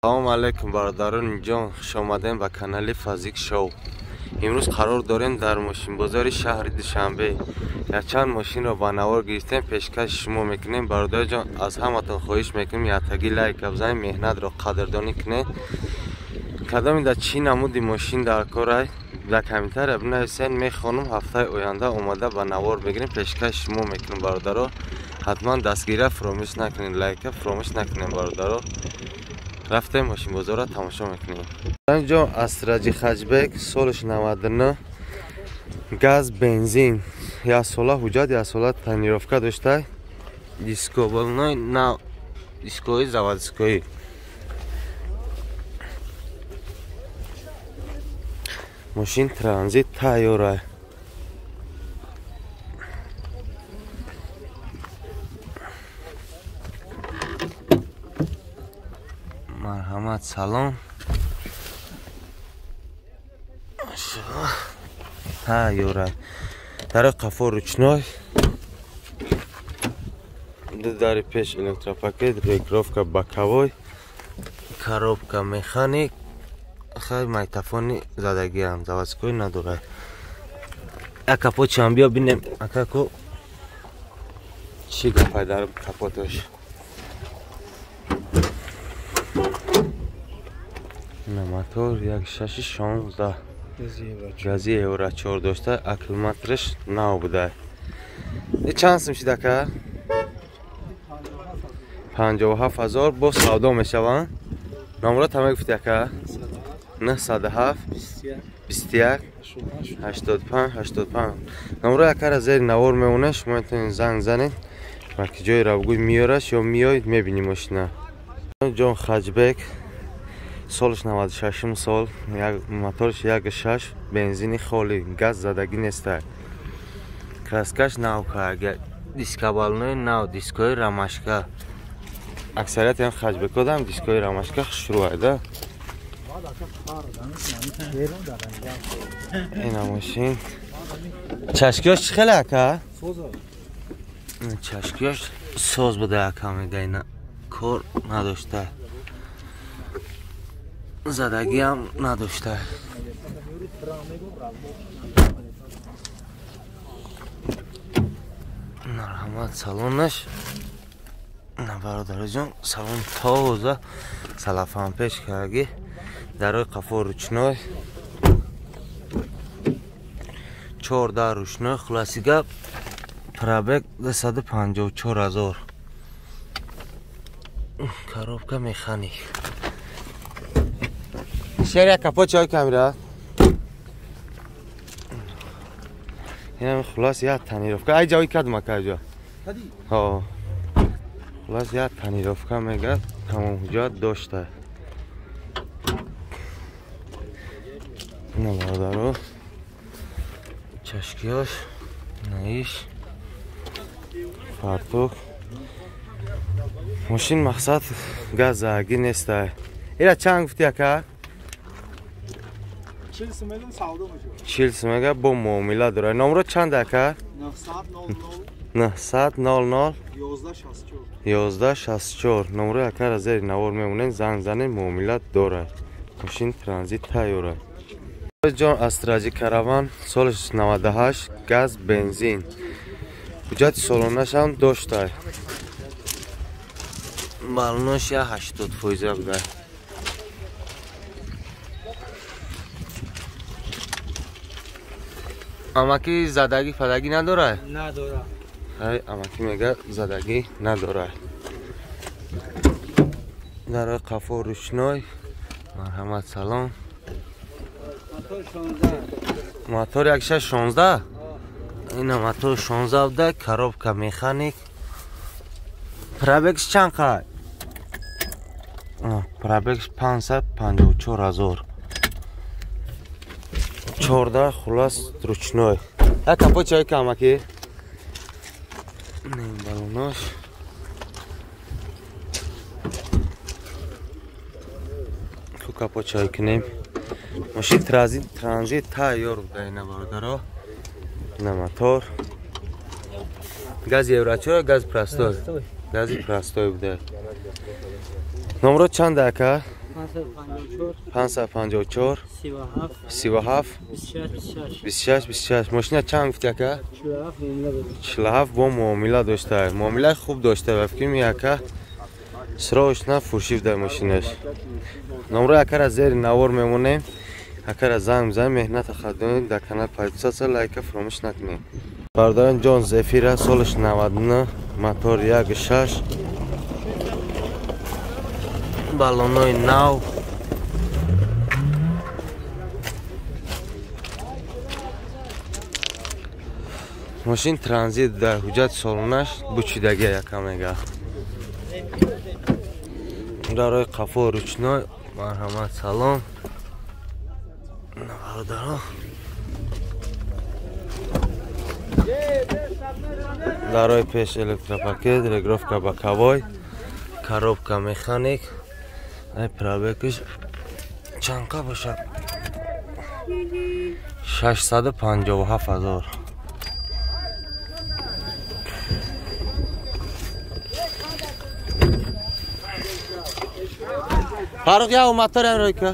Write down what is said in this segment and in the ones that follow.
سلام علیکم برادران جان، خوش آمدین به کانال فازیک شو. امروز قرار داریم در ماشین بازار شهر دوشنبه یک چند ماشین را با نوار گرفتیم پیشکش شما میکنیم. برادر جان از همتون خواهش میکنیم یتگی لایک بزنید، مهنت را قدردانی کنید. کدام در چی نمودی ماشین در کار در کامنتر ابن حسین می خانم هفته آینده اومده با نوار بگیریم پیشکش شما میکنیم. برادرها حتما دستگیری فراموش نکنید، لایک فراموش نکنید. برادرها رفتیم ماشین بازار را تماشا میکنیم. اینجا استراجی خجبک سالش 99 گاز بنزین یا ساله حجت یا ساله تنیروفکا داشته. دیسکو بالنای نه دیسکوی заводской. ماشین ترانزیت تایوره. مرحمت سلام. تایوره در قفا رучной. در پیش الکتروپاکت، ریکروفکا боковой، коробка механик. خیلی مایتافونی زدگی هم заводской نداره. یک کپوت هم بیا بینیم اکاکو چی گفت در کپوتش. موتور یک 616 گازی اورا 4 داشته. کیلومترش 9 بوده. چند سم شده که 57,000 با سودا میشوند. نمرات همه گفتی که 907 21 85 نمره اکر از زیر نوار میمونه. شما میتونید زنگ زنید وقتی جای روگوی میارش یا میایید میبینیم ماشینه. جان خجبک سالش 96 سال، موتورش 1.6 بنزینی خالی، گاز زدگی نیسته. کاسکش نو که دیسکا بالنوی نو دیسکوی راماشکا. اکثریت این خجبک هم دیسکوی راماشکا شروع ده. این ماشین چشکیاش خیلی اکا چشکیاش ساز بوده اکا میگه اینا کار نداشته، زدگی هم نداشته. مرحمت سالونش نه برادر جان، سالون تازه سلفان پیش کردی. در قفا رучной 14 ручной خلاصی گپ. پرابک 254,000. коробка механик. شیر یک کپوت چای کمیره. این خلاص یک تنیروفکا. ای جایی کدوم که جا ها خلاص یک تنیروفکا میگه تمام حجت داشته. نه برادرو چشکیاش نیش فارتوک. ماشین مقصد گاز زدگی نیسته. ایره چند گفتی که 40 سمگه با معامله داره. نمره چند که 900 00 1164 نمره اکر از زیر نوار میمونین زنگ زنین معامله داره. ماشین ترانزیت تایوره. جان استراجی کاروان سالش 98 گاز بنزین حجت سالونش هم داشته. بالنوش یا 80% بوده. اماکی زدگی فدگی نداره؟ نداره. های اماکی میگه زدگی نداره. در قفا رучной. مرحمت سلام. موتور 16 این موتور 16 بوده. коробка механик. پرابکس چند خواهد؟ پرابکس 554,000. 14 خلاص رучной. یک کپوت چای کمکی نیم بالوناش. تو کپوت چای کنیم. ماشین ترانزیت تایور بوده. این برادرها نه موتور گاز یوراچو گاز پراستوی. گازی پراستوی بوده. نمره چند که 554 37 26 ماشین چند گفتی اکا؟ 47 با معامله داشته معامله خوب داشته و فکر می اکا سراغش نه فروشیف در ماشینش نمره اکا را زیر نوار میمونیم اکا را زنگ بزنیم مهنت خدمت در کانال پایتوسات لایک فراموش نکنیم برادران جان زفیره سالش 99 موتور 1.6 بالونای نو ماشین ترانزیت در حجت سالونش بچیدگی یکم میگه دارای قفا روچنای مرحمت سلام برادران دارای پیش الکتروپاکت رگرافکا با کوای коробка механик ай пробегش چند باشه 657,000 Faruk ya motor hem royka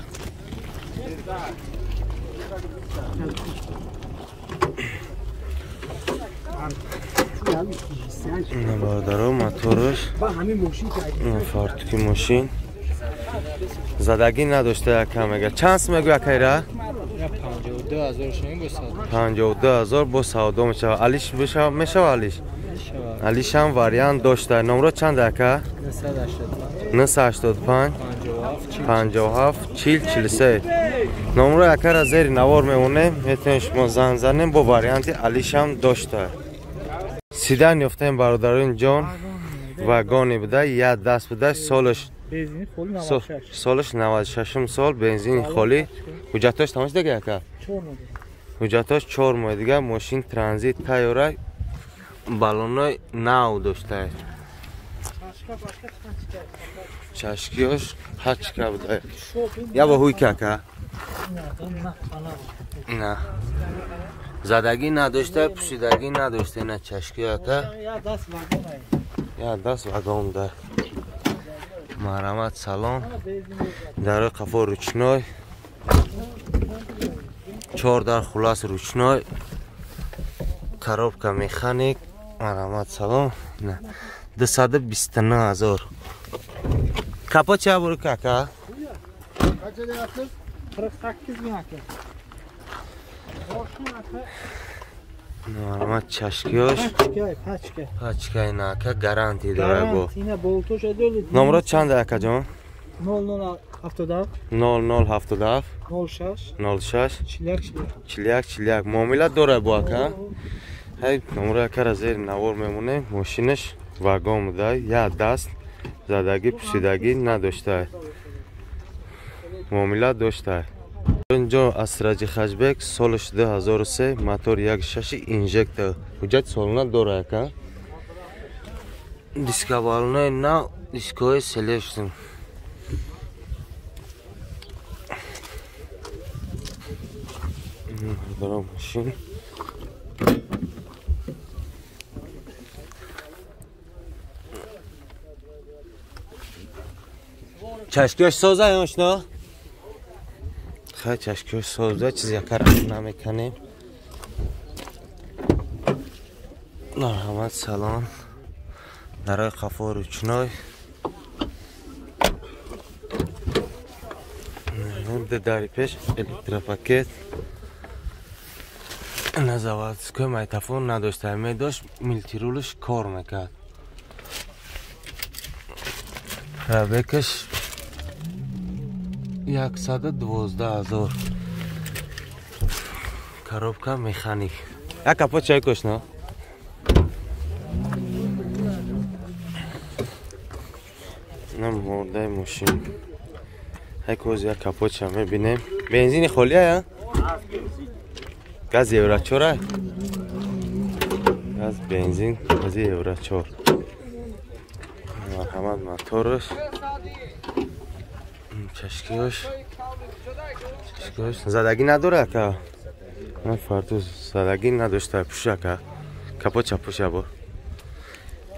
نه بردارو موتورش فارتوکی ماشین زدگی نداشته کم میگه چند میگه اکی را 52,000 با سودا میشه علیش بشه میشه علیش هم واریانت داشته نمره چند اکا 985 57 43 نمره اکا را زیر نوار میمونه میتونیم شما زنگ زنیم با واریانت علیش هم داشته سیدن یافتیم برادران جان واگانی بوده یا دست بوده سالش 96 سال بنزین خالی حجتاش تماش دیگه اکا حجتاش 4 ماه دیگه ماشین ترانزیت تایوره بالونای نو داشته چشکیاش هچکه بوده یا با هوی که اکا نه زدگی نداشته پوشیدگی نداشته نه چشکی اکا یا دست واگان ده مرحمت سلام در قفا روچنای 4 در خلاص روچنای коробка механик مرحمت سلام نه 229,000 کپا چه برو کاکا 48,000 مرحمت چشکیاش پچکه اینه اکا گارانتی داره با نمره چند اکا جان 0077 06 41 معاملت داره با اکا های نمره اکا را زیر نوار میمونه ماشینش واگان بوده یا دست زدگی پوشیدگی نداشته معاملت داشته اینجا اسراج خشبک سالش 2003 موتور 1.6 اینژکتور حجت سالونه داره اکا دیسکا بالونه نه دیسکای سلیشن دارم ماشین چشکیاش سازه یاشنا خیلی چشکیاش سازه چیزی کار نمیکنیم مرحمت سلام درای قفا روچنای داری پیش الکتروپاکت نزاوت که مایتافون نداشته می داشت میلتیرولش کار میکرد ربکش 112,000 коробка механик یک کپا چای کش نه مرده ماشین یک روز یک کپا چای میبینیم بنزین خالیه یا؟ گاز یورا 4 گاز بنزین گاز یورا 4 مرحمت موتورش چشکیاش زدگی نداره که من فردوز زدگی نداشته پوشه که کپا چه پوشه با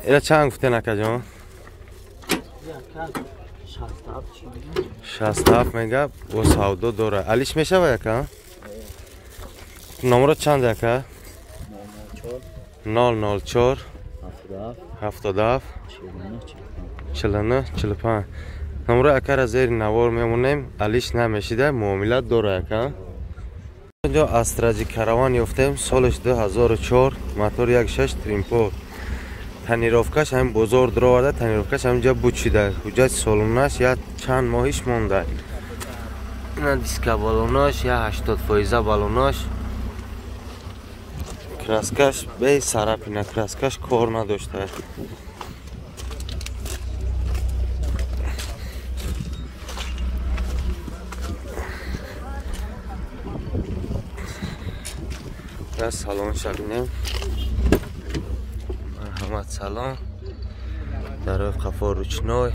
اینا چند گفته نکه جان 67 мегап бо савдо дора. Алиш мешава яка? Номер чанд яка? 004 77 49 45. номер яка зери навор мемонем. Алиш намешида муомила дора яка. اینجا استراجی کاروان یافتیم سالش 2004 موتور 1.6 تریمپور تنیروفکش هم بزرگ در آورده تنیروفکش همینجا بوچیده حجت سالونش یا چند ماهیش مونده این دیسکا بالوناش یا 80% بالوناش کراسکش به سرپینه کراسکش کار نداشته سلام شبینیم مرحمت سلام در روی قفا روچنای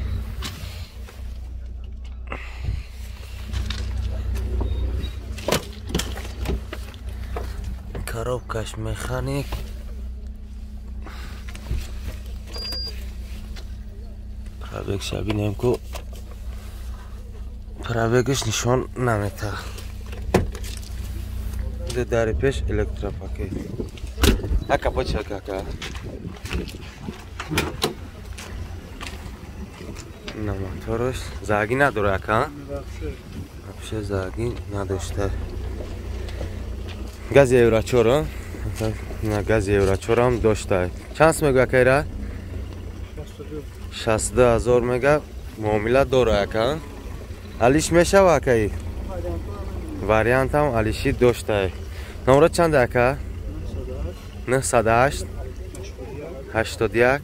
коробкаш механик пробег шабинем ку пробегаш нишон намета در پیش الکتروپاکت اکا پاچه اکا نه موتورش زاگی نداره اکا افشه زاگی نداشته گاز یوراچور نه گاز یوراچور هم داشته چند میگه اکا ایره 62,000 میگه معامله داره اکا علیش میشه و اکا ای وریانت هم علیشی داشته نمره چند اکا 908 81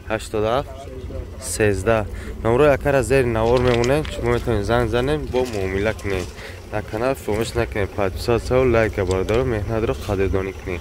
87 13 نمره اکا را زیر نوار میمونه شما میتونید زنگ زنیم با معامله کنید در کانال فراموش نکنید 500 لایک باردار مهنت رو قدردانی کنید